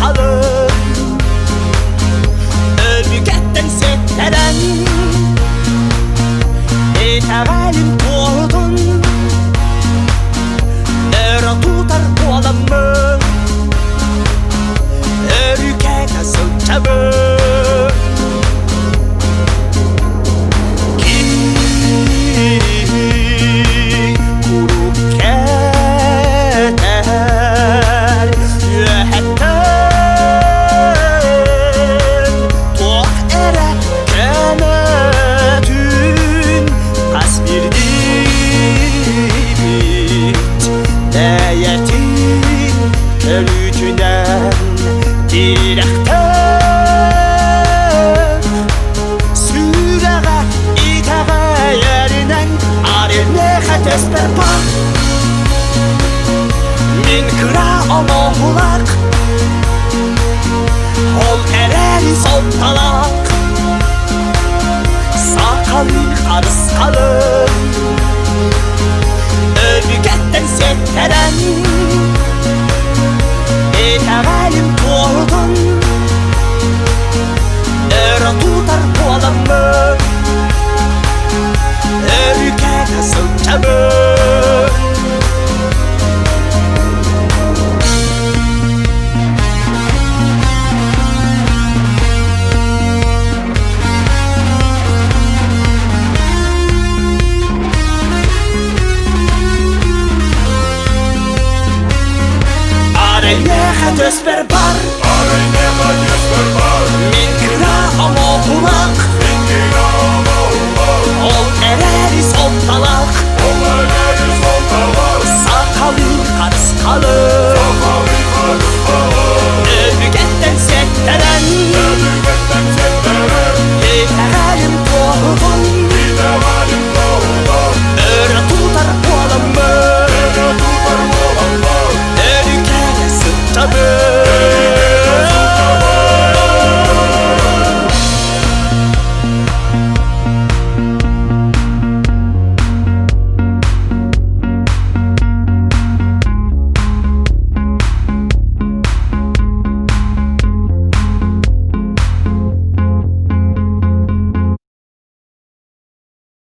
Харысхалым Өлгеттен сеттерен Этағалым тоғытын Өрі тұтар боламы Өрікәді сылчабы Мен кіра омоғылақ Ол әрәлі солталақ Сақалын Харысхалым Өлгеттен сеттерен Этағалым тоғытын Өрі тұтар боламы Өрікәді сылчабы Арайнеға төспер бар Мен кіра омоғылақ Ол әрәлі солталақ Сақалын Харысхалым